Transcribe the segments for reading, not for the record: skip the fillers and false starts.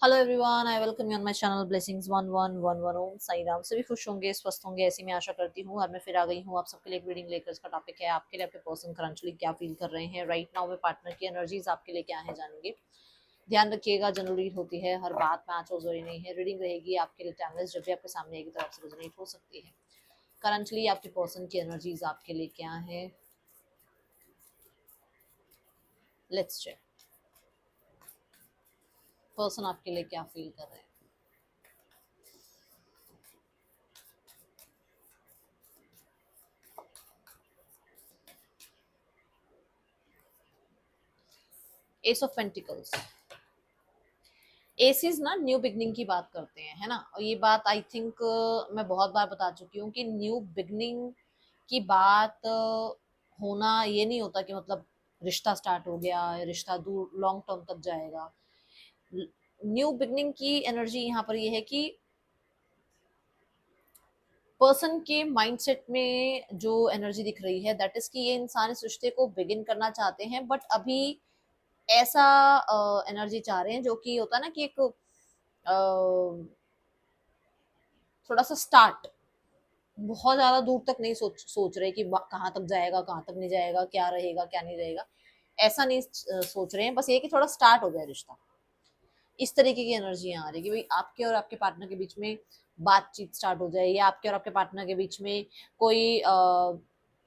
Hello everyone, I welcome you on my channel blessings 1111 ओम साई राम। सभी खुश होंगे, स्वस्थ होंगे, ऐसी मैं आशा करती हूँ। और मैं फिर आ गई हूँ आप सबके लिए एक रीडिंग लेकर। इसका टॉपिक है आपके लिए आपके पर्सन करंटली क्या फील कर रहे हैं राइट नाउ में, पार्टनर की एनर्जीज आपके लिए क्या है जानेंगे। ध्यान रखिएगा, जनरल रीड होती है, हर बात मैच हो जरूरी नहीं है। रीडिंग रहेगी आपके लिए टाइमलेस, जब भी आपके सामने आएगी तो आपसे रेजोनेट हो सकती है। करंटली आपके पर्सन की एनर्जीज आपके लिए क्या है, लेट्स चेक। पर्सन आपके लिए क्या फील कर रहे हैं। S of pentacles. एसीज ना न्यू बिगनिंग की बात करते हैं, है ना। और ये बात आई थिंक मैं बहुत बार बता चुकी हूँ कि न्यू बिगनिंग की बात होना ये नहीं होता कि मतलब रिश्ता स्टार्ट हो गया, रिश्ता दूर लॉन्ग टर्म तक जाएगा। न्यू बिगनिंग की एनर्जी यहाँ पर ये है कि पर्सन के माइंडसेट में जो एनर्जी दिख रही है दैट इज कि ये इंसान इस रिश्ते को बिगिन करना चाहते हैं, बट अभी ऐसा एनर्जी चाह रहे हैं जो कि होता है ना कि एक थोड़ा सा स्टार्ट, बहुत ज्यादा दूर तक नहीं सोच रहे कि कहाँ तक जाएगा, कहाँ तक नहीं जाएगा, क्या रहेगा क्या नहीं रहेगा, ऐसा नहीं सोच रहे हैं। बस ये कि थोड़ा स्टार्ट हो जाए रिश्ता। इस तरीके की एनर्जी आ रही है कि भाई आपके और आपके पार्टनर के बीच में बातचीत स्टार्ट हो जाए, या आपके और आपके पार्टनर के बीच में कोई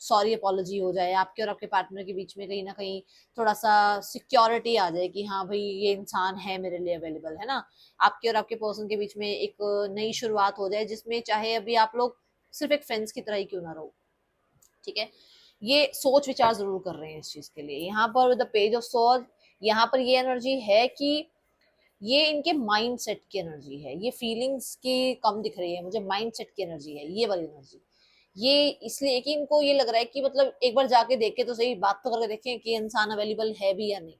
सॉरी अपॉलॉजी हो जाए, आपके और आपके पार्टनर के बीच में कहीं ना कहीं थोड़ा सा सिक्योरिटी आ जाए कि हाँ भाई ये इंसान है मेरे लिए अवेलेबल, है ना। आपके और आपके पर्सन के बीच में एक नई शुरुआत हो जाए, जिसमें चाहे अभी आप लोग सिर्फ एक फ्रेंड्स की तरह ही क्यों ना रहो, ठीक है। ये सोच विचार जरूर कर रहे हैं इस चीज के लिए। यहाँ पर द पेज ऑफ सॉर्ड, यहाँ पर ये एनर्जी है कि ये इनके माइंड सेट की एनर्जी है, ये फीलिंग्स की कम दिख रही है मुझे, माइंड सेट की एनर्जी है ये वाली एनर्जी। ये इसलिए कि इनको ये लग रहा है कि मतलब एक बार जाके देखे तो सही, बात तो करके देखें कि इंसान अवेलेबल है भी या नहीं।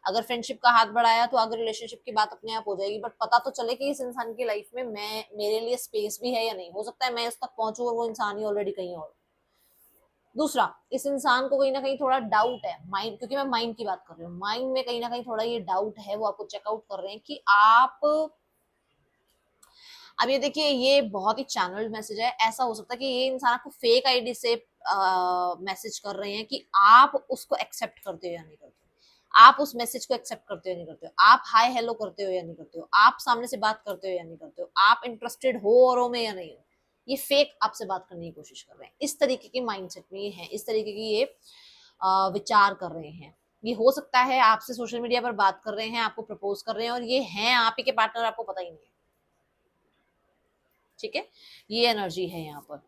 अगर फ्रेंडशिप का हाथ बढ़ाया तो आगे रिलेशनशिप की बात अपने आप हो जाएगी, बट पता तो चले कि इस इंसान की लाइफ में मैं, मेरे लिए स्पेस भी है या नहीं। हो सकता है मैं उस तक पहुंचूं और वो इंसान ही ऑलरेडी कहीं और। दूसरा, इस इंसान को कहीं ना कहीं थोड़ा डाउट है माइंड, क्योंकि मैं माइंड की बात कर रही हूँ, माइंड में कहीं ना कहीं थोड़ा ये डाउट है, वो आपको चेकआउट कर रहे हैं कि आप। अब ये देखिए, ये बहुत ही चैनल्ड मैसेज है। ऐसा हो सकता है कि ये इंसान आपको फेक आईडी से मैसेज कर रहे हैं कि आप उसको एक्सेप्ट करते हो या नहीं करते हो, आप उस मैसेज को एक्सेप्ट करते हो या नहीं करते हो, आप हाय हेलो करते हो या नहीं करते हो, आप सामने से बात करते हो या नहीं करते हो, आप इंटरेस्टेड हो औरों में या नहीं हो। ये फेक आपसे बात करने की कोशिश कर रहे हैं, इस तरीके के माइंडसेट में ये है, इस तरीके की ये विचार कर रहे हैं। ये हो सकता है आपसे सोशल मीडिया पर बात कर रहे हैं, आपको प्रपोज कर रहे हैं, और ये हैं आप ही के पार्टनर, आपको पता ही नहीं है, ठीक है। ये एनर्जी है यहाँ पर।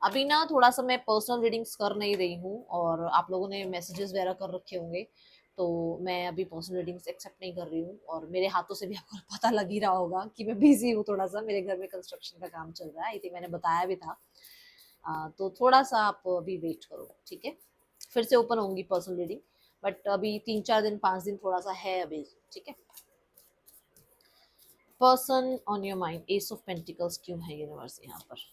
अभी ना थोड़ा सा मैं पर्सनल रीडिंग्स कर नहीं रही हूँ, और आप लोगों ने मैसेजेस वगैरह कर रखे होंगे, तो मैं अभी पर्सनल रीडिंग्स एक्सेप्ट नहीं कर रही हूँ। और मेरे हाथों से भी आपको पता लग ही रहा होगा कि मैं बिजी हूँ थोड़ा सा, मेरे घर में कंस्ट्रक्शन का काम चल रहा है, आई थिंक मैंने बताया भी था। तो थोड़ा सा आप अभी वेट करो, ठीक है। फिर से ओपन होंगी पर्सनल रीडिंग, बट अभी 3-4 दिन 5 दिन थोड़ा सा है अभी, ठीक है। Person on your mind, ace of pentacles क्यों है यूनिवर्स यहाँ पर।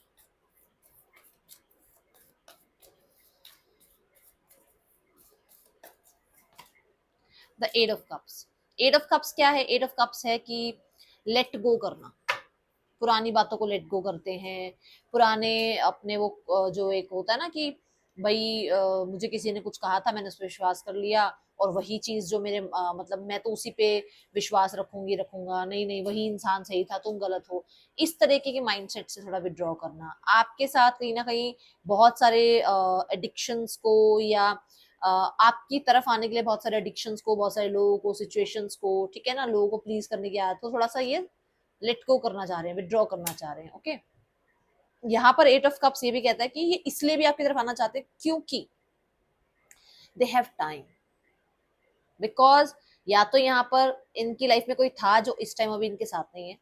The eight of cups. Eight of cups क्या है? एट ऑफ कप्स है कि लेट गो करना, पुरानी बातों को लेट गो करते हैं। पुराने अपने वो जो एक होता है ना कि भाई मुझे किसी ने कुछ कहा था, मैंने उस पर विश्वास कर लिया, और वही चीज जो मेरे मतलब मैं तो उसी पे विश्वास रखूंगी रखूंगा, नहीं नहीं वही इंसान सही था, तुम गलत हो। इस तरीके के माइंडसेट से थोड़ा विड्रॉ करना। आपके साथ कहीं ना कहीं बहुत सारे एडिक्शंस को, या आपकी तरफ आने के लिए बहुत सारे एडिक्शंस को, बहुत सारे लोगों को, सिचुएशंस को, ठीक है ना, लोगों को प्लीज करने की आदत, तो थोड़ा सा ये लेट गो करना चाह रहे हैं, विड्रॉ करना चाह रहे हैं, ओके। यहाँ पर एट ऑफ कप्स ये भी कहता है कि ये इसलिए भी आपकी तरफ आना चाहते हैं क्योंकि दे हैव टाइम, बिकॉज या तो यहाँ पर इनकी लाइफ में कोई था जो इस टाइम अभी इनके साथ नहीं है,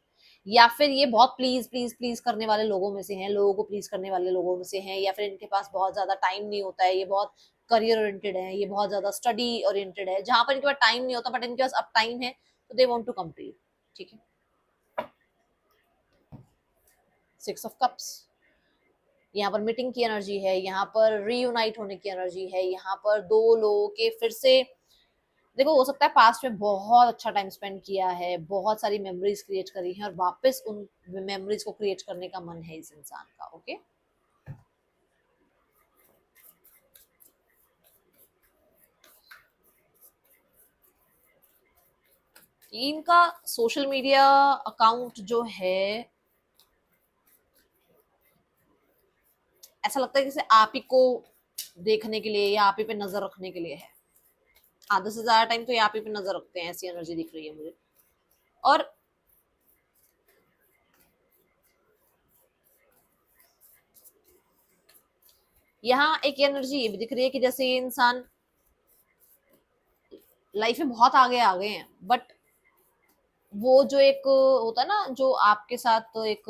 या फिर ये बहुत प्लीज प्लीज प्लीज करने वाले लोगों में से हैं, लोगों को प्लीज करने वाले लोगों में से हैं, या फिर इनके पास बहुत ज्यादा टाइम नहीं होता है, ये बहुत करियर ओरिएंटेड है, ये बहुत ज्यादा स्टडी ओरिएंटेड है, जहां पर इनके पास टाइम नहीं होता बट इनके पास अब टाइम है, तो they want to come to you, ठीक है। सिक्स ऑफ कप्स, यहाँ पर मीटिंग की एनर्जी है, यहाँ पर रीयूनाइट होने की एनर्जी है, यहाँ पर दो लोगों के फिर से देखो हो सकता है पास्ट में बहुत अच्छा टाइम स्पेंड किया है, बहुत सारी मेमोरीज क्रिएट करी हैं और वापस उन मेमोरीज को क्रिएट करने का मन है इस इंसान का। ओके, इनका सोशल मीडिया अकाउंट जो है, ऐसा लगता है जैसे आप ही को देखने के लिए या आप ही पे नजर रखने के लिए है। आधे से ज्यादा टाइम तो ये आप ही पे नजर रखते हैं, ऐसी एनर्जी दिख रही है मुझे। और यहाँ एक एनर्जी ये भी दिख रही है कि जैसे ये इंसान लाइफ में बहुत आगे आ गए हैं, बट वो जो एक होता है ना, जो आपके साथ एक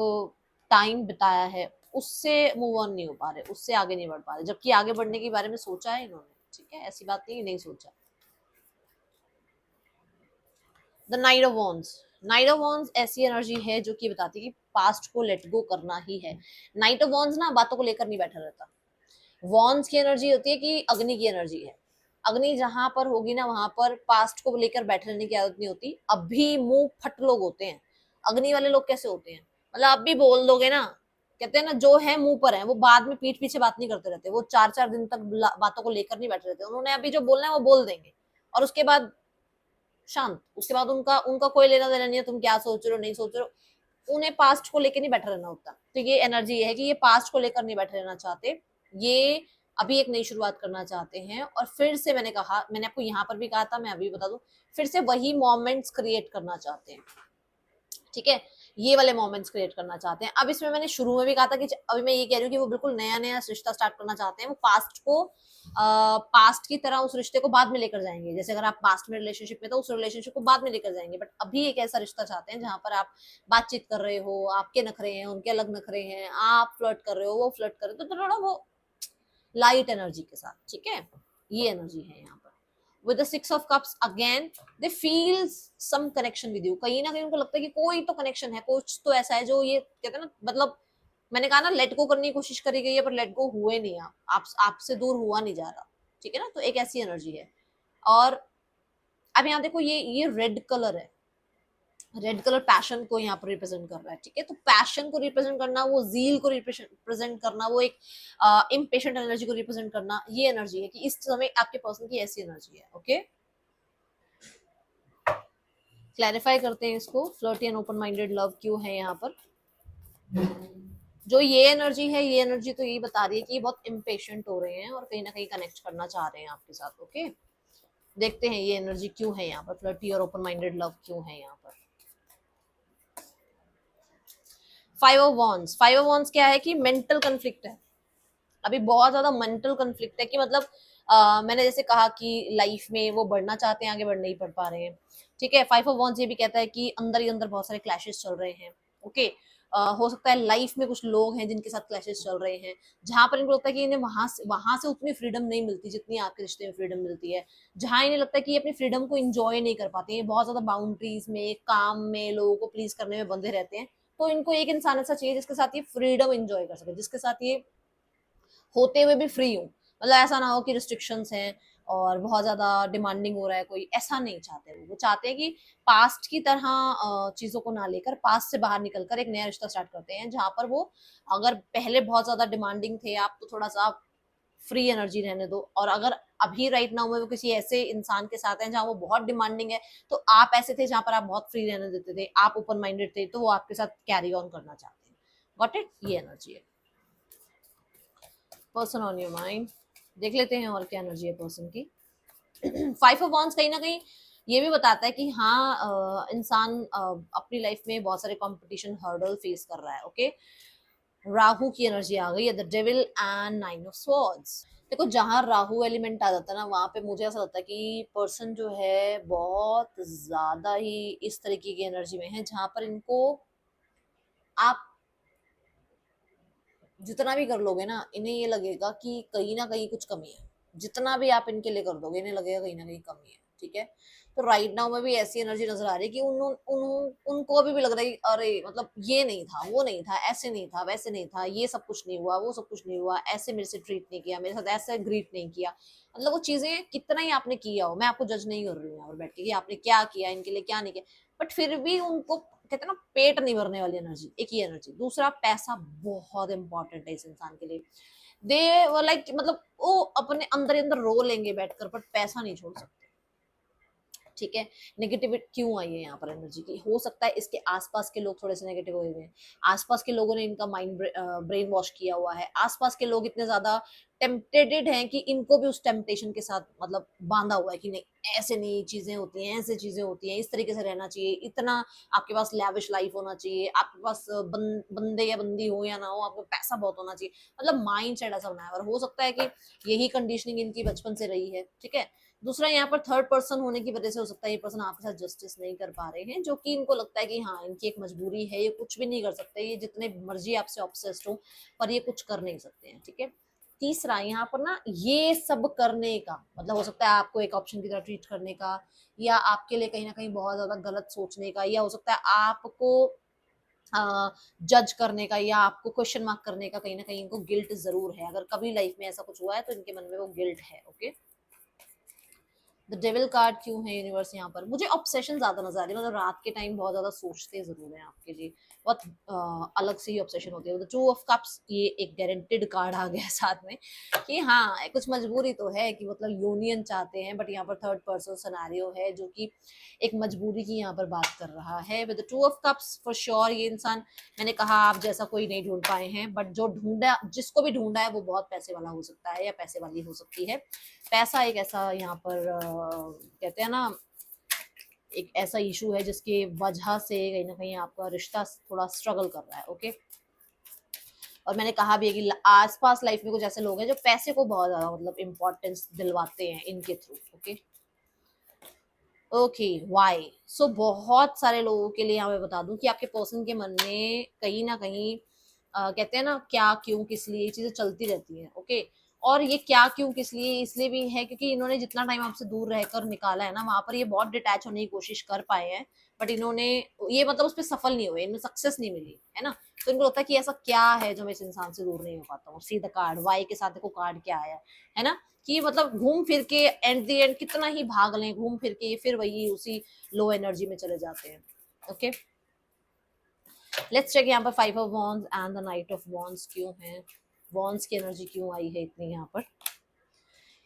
टाइम बिताया है, उससे मूव ऑन नहीं हो पा रहे, उससे आगे नहीं बढ़ पा रहे, जबकि आगे बढ़ने के बारे में सोचा है इन्होंने। ठीक है, ऐसी बात नहीं नहीं सोचा। The night of wands, night of wands ऐसी एनर्जी है जो कि बताती है कि पास्ट को लेट गो करना ही है। नाइट ऑफ वॉन्स ना बातों को लेकर नहीं बैठा रहता। वॉन्स की एनर्जी होती है कि अग्नि की एनर्जी है। अग्नि जहां पर होगी ना वहां पर पास्ट को लेकर बैठे रहने की आदत नहीं होती। अभी मुंह फट लोग होते हैं। अग्नि वाले लोग कैसे होते हैं, मतलब आप भी बोल दोगे ना, कहते हैं ना जो है मुंह पर है, वो बाद में पीठ पीछे बात नहीं करते रहते, वो 4 4 दिन तक बातों को लेकर नहीं बैठे रहते। उन्होंने अभी जो बोलना है वो बोल देंगे और उसके बाद शांत। उसके बाद उनका उनका कोई लेना देना नहीं है तुम क्या सोच रहे हो नहीं सोच रहे हो। उन्हें पास्ट को लेकर नहीं बैठा रहना होता। तो ये एनर्जी ये है कि ये पास्ट को लेकर नहीं बैठे रहना चाहते। ये अभी एक नई शुरुआत करना चाहते हैं और फिर से मैंने कहा, मैंने आपको यहाँ पर भी कहा था, मैं अभी बता दूं, फिर से वही मोमेंट्स क्रिएट करना चाहते हैं। ठीक है, ये वाले मोमेंट्स क्रिएट करना चाहते हैं। अब इसमें मैंने शुरू में भी कहा था कि अभी मैं ये कह रही हूँ कि वो बिल्कुल नया नया रिश्ता स्टार्ट करना चाहते हैं। वो पास्ट को पास्ट की तरह उस रिश्ते को बाद में लेकर जाएंगे। जैसे अगर आप पास्ट में रिलेशनशिप में तो उस रिलेशनशिप को बाद में लेकर जाएंगे, बट अभी एक ऐसा रिश्ता चाहते हैं जहां पर आप बातचीत कर रहे हो, आपके नखरे हैं उनके अलग नखरे हैं, आप फ्लर्ट कर रहे हो वो फ्लर्ट कर रहे हो, तो थोड़ा वो लाइट एनर्जी के साथ। ठीक है, ये एनर्जी है यहाँ पर। With the 6 of Cups again, they feel some connection with you. कहीं ना कहीं उनको लगता है कि कोई तो कनेक्शन है, कुछ तो ऐसा है जो ये कहते हैं ना, मतलब मैंने कहा ना लेट गो करने की कोशिश करी गई है पर लेट गो हुए नहीं। आप आपसे दूर हुआ नहीं जा रहा। ठीक है ना, तो एक ऐसी एनर्जी है। और अब यहाँ देखो ये रेड कलर है। रेड कलर पैशन को यहाँ पर रिप्रेजेंट कर रहा है। ठीक है, तो पैशन को रिप्रेजेंट करना, वो जील को रिप्रेजेंट करना, वो एक इम्पेशेंट एनर्जी को रिप्रेजेंट करना, ये एनर्जी है कि इस समय आपके पर्सन की ऐसी एनर्जी है। ओके, क्लैरिफाई करते हैं इसको, flirty and open minded love क्यों है यहाँ पर। जो ये एनर्जी है, ये एनर्जी तो ये बता रही है कि ये बहुत इम्पेशेंट हो रहे हैं और कहीं ना कहीं कनेक्ट करना चाह रहे हैं आपके साथ। ओके, देखते हैं ये एनर्जी क्यों है यहाँ पर, फ्लर्टी और ओपन माइंडेड लव क्यों है यहाँ पर। 5 of Wands, 5 of Wands क्या है कि मेंटल कंफ्लिक्ट है। अभी बहुत ज्यादा मेंटल कंफ्लिक्ट है कि मतलब मैंने जैसे कहा कि लाइफ में वो बढ़ना चाहते हैं, आगे बढ़ नहीं पढ़ पा रहे हैं। ठीक है, 5 of Wands ये भी कहता है कि अंदर ही अंदर बहुत सारे क्लैशेस चल रहे हैं। ओके, हो सकता है लाइफ में कुछ लोग हैं जिनके साथ क्लैशेस चल रहे हैं, जहां पर इनको लगता है कि इन्हें वहां से उतनी फ्रीडम नहीं मिलती जितनी आपके रिश्ते में फ्रीडम मिलती है। जहां इन्हें लगता है कि ये अपनी फ्रीडम को इंजॉय नहीं कर पाते हैं, बहुत ज्यादा बाउंड्रीज में, काम में, लोगों को प्लीज करने में बंधे रहते हैं। तो इनको एक इंसान ऐसा चाहिए जिसके साथ ये फ्रीडम इंजॉय कर सके, जिसके साथ ये होते हुए भी फ्री हूँ। मतलब ऐसा ना हो कि रिस्ट्रिक्शंस हैं और बहुत ज्यादा डिमांडिंग हो रहा है कोई, ऐसा नहीं चाहते। वो चाहते हैं कि पास्ट की तरह चीजों को ना लेकर, पास्ट से बाहर निकलकर एक नया रिश्ता स्टार्ट करते हैं जहां पर वो, अगर पहले बहुत ज्यादा डिमांडिंग थे आप, तो थोड़ा सा फ्री एनर्जी रहने दो। और अगर अभी राइट नाउ में वो किसी ऐसे इंसान के साथ हैं जहां वो बहुत डिमांडिंग है, तो आप ऐसे थे जहां पर आप बहुत फ्री रहने देते थे, आप ओपन माइंडेड थे, तो वो आपके साथ कैरी ऑन करना चाहते हैं। गॉट इट, ये एनर्जी है। पर्सन ऑन योर माइंड, देख लेते हैं और क्या एनर्जी है पर्सन की। 5 of Wands कहीं ना कहीं ये भी बताता है कि हाँ इंसान अपनी लाइफ में बहुत सारे कंपटीशन हर्डल फेस कर रहा है। ओके, राहु की एनर्जी आ गई है, the devil and 9 of Swords। देखो जहां राहु एलिमेंट आ जाता है ना, वहां पे मुझे ऐसा लगता है कि पर्सन जो है बहुत ज्यादा ही इस तरीके की एनर्जी में है जहां पर इनको आप जितना भी कर लोगे ना, इन्हें ये लगेगा कि कहीं ना कहीं कुछ कमी है। जितना भी आप इनके लिए कर दोगे, इन्हें लगेगा कहीं ना कहीं कमी है। ठीक है, तो राइट नाउ में भी ऐसी एनर्जी नजर आ रही है कि उनको अभी भी लग रहा है कि अरे मतलब ये नहीं था, वो नहीं था, ऐसे नहीं था, वैसे नहीं था, ये सब कुछ नहीं हुआ, वो सब कुछ नहीं हुआ, ऐसे मेरे से ट्रीट नहीं किया, मेरे साथ ऐसे ग्रीट नहीं किया। मतलब वो चीजें कितना ही आपने किया हो, मैं आपको जज नहीं कर रही हूँ यहाँ पर बैठ के कि आपने क्या किया इनके लिए क्या नहीं किया, बट फिर भी उनको कहते हैं ना पेट नहीं भरने वाली एनर्जी, एक ही एनर्जी। दूसरा, पैसा बहुत इंपॉर्टेंट है इस इंसान के लिए। दे लाइक मतलब वो अपने अंदर अंदर रो लेंगे बैठकर, पर पैसा नहीं छोड़ सकते। ठीक है, नेगेटिव क्यों आई है यहाँ पर एनर्जी की? हो सकता है इसके आसपास के लोग थोड़े से नेगेटिव हुए हैं, आसपास के लोगों ने इनका माइंड ब्रेन वॉश किया हुआ है, आसपास के लोग इतने ज्यादा टेम्पटेड हैं कि इनको भी उस टेम्पटेशन के साथ मतलब बांधा हुआ है कि नहीं ऐसे नहीं चीजें होती हैं, ऐसे चीजें होती हैं, इस तरीके से रहना चाहिए, इतना आपके पास लैविश लाइफ होना चाहिए, आपके पास बंदे या बंदी हो या ना हो, आपको पैसा बहुत होना चाहिए, मतलब माइंड सेट ऐसा बनाया। और हो सकता है कि यही कंडीशनिंग इनकी बचपन से रही है। ठीक है, दूसरा, यहाँ पर थर्ड पर्सन होने की वजह से हो सकता है ये पर्सन आपके साथ जस्टिस नहीं कर पा रहे हैं, जो कि इनको लगता है कि हाँ इनकी एक मजबूरी है, ये कुछ भी नहीं कर सकते, ये जितने मर्जी आपसे ऑब्सेस्ड हो पर ये कुछ कर नहीं सकते हैं। ठीक है, तीसरा, यहाँ पर ना ये सब करने का मतलब हो सकता है आपको एक ऑप्शन की तरह ट्रीट करने का, या आपके लिए कहीं ना कहीं बहुत ज्यादा गलत सोचने का, या हो सकता है आपको जज करने का, या आपको क्वेश्चन मार्क करने का, कहीं ना कहीं इनको गिल्ट जरूर है। अगर कभी लाइफ में ऐसा कुछ हुआ है तो इनके मन में वो गिल्ट है। ओके, द डेविल कार्ड क्यों है यूनिवर्स यहाँ पर? मुझे ऑब्सेशन ज्यादा नजर आ रही है, मतलब रात के टाइम बहुत ज्यादा सोचते जरूर हैं आपके लिए, बहुत अलग से ही ऑब्सेशन होती है। टू ऑफ कप्स, ये एक गारंटेड कार्ड आ गया साथ में कि हाँ कुछ मजबूरी तो है कि मतलब यूनियन चाहते हैं, बट यहाँ पर थर्ड पर्सन सिनेरियो है जो कि एक मजबूरी की यहाँ पर बात कर रहा है। With two of cups for sure ये इंसान, मैंने कहा आप जैसा कोई नहीं ढूंढ पाए हैं, बट जो ढूंढा, जिसको भी ढूंढा है वो बहुत पैसे वाला हो सकता है या पैसे वाली हो सकती है। पैसा एक ऐसा यहाँ पर कहते हैं ना एक ऐसा इशू है जिसके वजह से कहीं ना कहीं आपका रिश्ता थोड़ा स्ट्रगल कर रहा है। ओके, और मैंने कहा भी है कि आसपास लाइफ में कुछ ऐसे लोग हैं जो पैसे को बहुत ज्यादा मतलब इंपॉर्टेंस दिलवाते हैं इनके थ्रू। ओके ओके, वाई सो बहुत सारे लोगों के लिए यहाँ मैं बता दूं कि आपके पर्सन के मन में कहीं ना कहीं कहते हैं ना क्या क्यों किस लिए ये चीजें चलती रहती हैं। ओके, और ये क्या क्यों किस लिए इसलिए भी है क्योंकि इन्होंने जितना टाइम आपसे दूर रहकर निकाला है ना, वहां पर ये बहुत डिटैच होने की कोशिश कर पाए हैं, बट इन्होंने ये मतलब उस पर सफल नहीं हुए, इन्हें सक्सेस नहीं मिली है ना। तो इनको लगता है कि ऐसा क्या है जो मैं इस इंसान से दूर नहीं हो पाता हूँ। सी द कार्ड, वाई के साथ देखो कार्ड क्या आया है ना, कि मतलब घूम फिर के एंड द एंड कितना ही भाग लें, घूम फिर के ये फिर वही उसी लो एनर्जी में चले जाते हैं। ओके, लेट्स चेक यहाँ पर five of wands and the night of wands क्यों है, वॉन्ड्स की एनर्जी क्यों आई है इतनी यहाँ पर।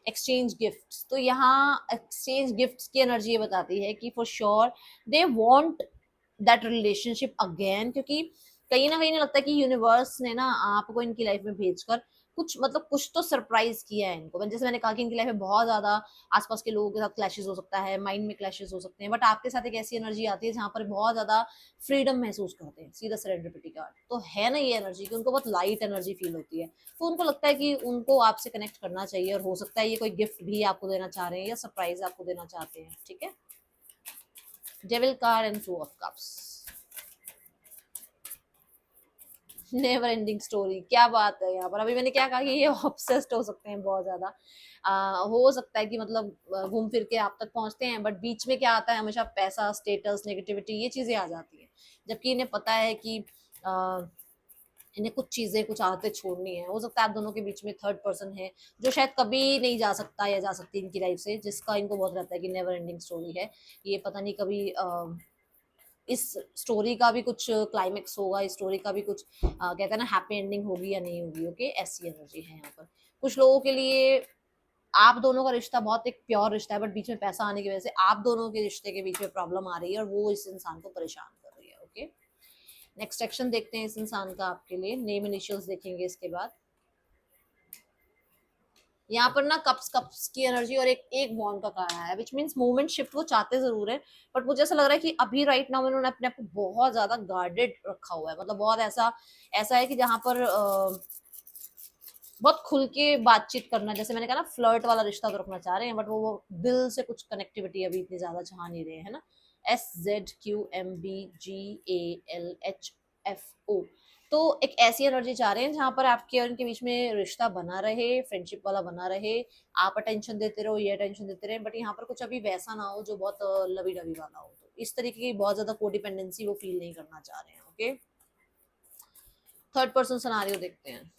एक्सचेंज गिफ्ट्स, तो यहाँ एक्सचेंज गिफ्ट्स की एनर्जी ये बताती है कि for sure they want that relationship again, क्योंकि कहीं ना कहीं लगता है कि यूनिवर्स ने ना आपको इनकी लाइफ में भेजकर कुछ मतलब कुछ तो सरप्राइज किया है इनको। जैसे मैंने कहा कि इनकी लाइफ में बहुत ज्यादा आसपास के लोगों के साथ क्लैशेस हो सकता है, माइंड में क्लैशेस हो सकते हैं, बट आपके साथ एक ऐसी एनर्जी आती है जहां पर बहुत ज्यादा फ्रीडम महसूस करते हैं। सीधा सेरेंडिपिटी कार्ड तो है ना ये एनर्जी कि उनको बहुत लाइट एनर्जी फील होती है, तो उनको लगता है कि उनको आपसे कनेक्ट करना चाहिए, और हो सकता है ये कोई गिफ्ट भी आपको देना चाह रहे हैं या सरप्राइज आपको देना चाहते हैं। ठीक है, devil card and two of cups, never ending story, क्या बात है यहाँ पर। अभी मैंने क्या कहा कि ये ऑब्सेस्ड हो सकते हैं बहुत ज्यादा, हो सकता है कि मतलब घूम फिर के आप तक पहुंचते हैं, बट बीच में क्या आता है हमेशा पैसा, स्टेटस, नेगेटिविटी, ये चीजें आ जाती है, जबकि इन्हें पता है कि आ, इन्हें कुछ चीजें कुछ आदतें छोड़नी है। हो सकता है आप दोनों के बीच में थर्ड पर्सन है जो शायद कभी नहीं जा सकता या जा सकती इनकी लाइफ से, जिसका इनको बहुत रहता है कि नेवर एंडिंग स्टोरी है ये, पता नहीं कभी इस स्टोरी का भी कुछ क्लाइमेक्स होगा, इस स्टोरी का भी कुछ कहते हैं ना हैप्पी एंडिंग होगी या नहीं होगी। ओके, ऐसी एनर्जी है यहाँ पर। कुछ लोगों के लिए आप दोनों का रिश्ता बहुत एक प्योर रिश्ता है, बट बीच में पैसा आने की वजह से आप दोनों के रिश्ते के बीच में प्रॉब्लम आ रही है और वो इस इंसान को परेशान कर रही है। ओके, नेक्स्ट एक्शन देखते हैं इस इंसान का आपके लिए, नेम इनिशियल्स देखेंगे इसके बाद। यहाँ पर ना कप्स कप्स की एनर्जी और एक एक बॉन्ड का कारण है, विच मीन्स मूवमेंट शिफ्ट वो चाहते जरूर है, बट मुझे ऐसा लग रहा है कि अभी राइट नाउ उन्होंने अपने आप को बहुत ज्यादा गार्डेड रखा हुआ है, मतलब बहुत ऐसा ऐसा है कि जहां पर बहुत खुल के बातचीत करना, जैसे मैंने कहा ना फ्लर्ट वाला रिश्ता तो रखना चाह रहे हैं, बट वो दिल से कुछ कनेक्टिविटी अभी इतनी ज्यादा चाह नहीं रहे है ना। SZQMBGALHFO, तो एक ऐसी एनर्जी चाह रहे हैं जहां पर आपके और इनके बीच में रिश्ता बना रहे, फ्रेंडशिप वाला बना रहे, आप अटेंशन देते रहो, ये अटेंशन देते रहे, बट यहाँ पर कुछ अभी वैसा ना हो जो बहुत लवी डवी वाला हो, तो इस तरीके की बहुत ज्यादा कोडिपेंडेंसी वो फील नहीं करना चाह रहे हैं। ओके, थर्ड पर्सन सिनेरियो देखते हैं।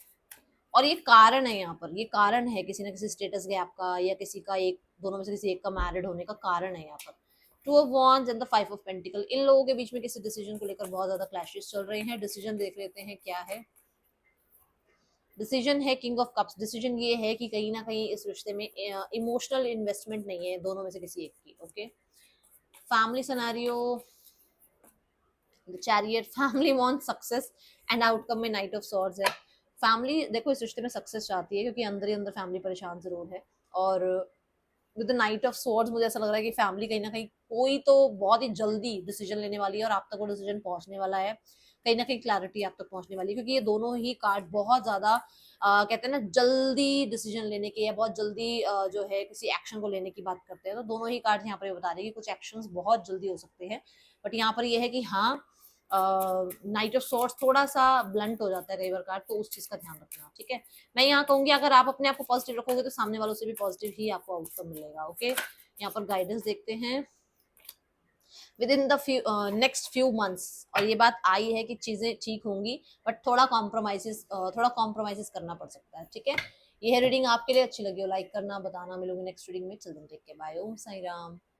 और ये कारण है यहाँ पर, ये कारण है किसी ना किसी स्टेटस गैप का, या किसी का एक, दोनों में से किसी एक का मैरिड होने का कारण है यहाँ पर। Two of wands and the five of pentacle, इन लोगों के बीच में किसी डिसीजन को लेकर बहुत ज्यादा क्लैशेस चल रहे हैं। डिसीजन देख लेते हैं क्या है। डिसीजन है किंग ऑफ कप्स। डिसीजन ये है कि कहीं ना कहीं इस रिश्ते में इमोशनल इन्वेस्टमेंट नहीं है दोनों में से किसी एक की। Okay, family scenario, chariot, family want success and outcome में नाइट ऑफ सॉर्ड्स है। फैमिली देखो इस रिश्ते में सक्सेस चाहती है, क्योंकि अंदर ही अंदर फैमिली परेशान जरूर है। और with the night of swords मुझे ऐसा लग रहा है कि फैमिली कहीं ना कहीं कोई तो बहुत ही जल्दी डिसीजन लेने वाली है, और आप तक वो डिसीजन पहुंचने वाला है, कहीं ना कहीं क्लैरिटी आप तक पहुंचने वाली है, क्योंकि ये दोनों ही कार्ड बहुत ज्यादा कहते हैं ना जल्दी डिसीजन लेने के, या बहुत जल्दी जो है किसी एक्शन को लेने की बात करते हैं। तो दोनों ही कार्ड यहाँ पर ये बता रहे हैं कि कुछ एक्शंस बहुत जल्दी हो सकते हैं। बट यहाँ पर ये है कि हाँ, नाइट ऑफ सॉर्ड्स थोड़ा सा ब्लंट हो जाता है कई बार कार्ड, तो उस चीज का ध्यान रखना। ठीक है, मैं यहाँ कहूंगी अगर आप अपने आप को पॉजिटिव रखोगे तो सामने वालों से भी पॉजिटिव ही आपको आउटकम मिलेगा। ओके, यहाँ पर गाइडेंस देखते हैं with in the next few months, और ये बात आई है कि चीजें ठीक होंगी, बट थोड़ा कॉम्प्रोमाइजेस करना पड़ सकता है। ठीक है, ये है रीडिंग, आपके लिए अच्छी लगी हो लाइक करना, बताना। मिलूंगी नेक्स्ट रीडिंग में, चिल्ड्रन टेक के बाय, ओम साई राम।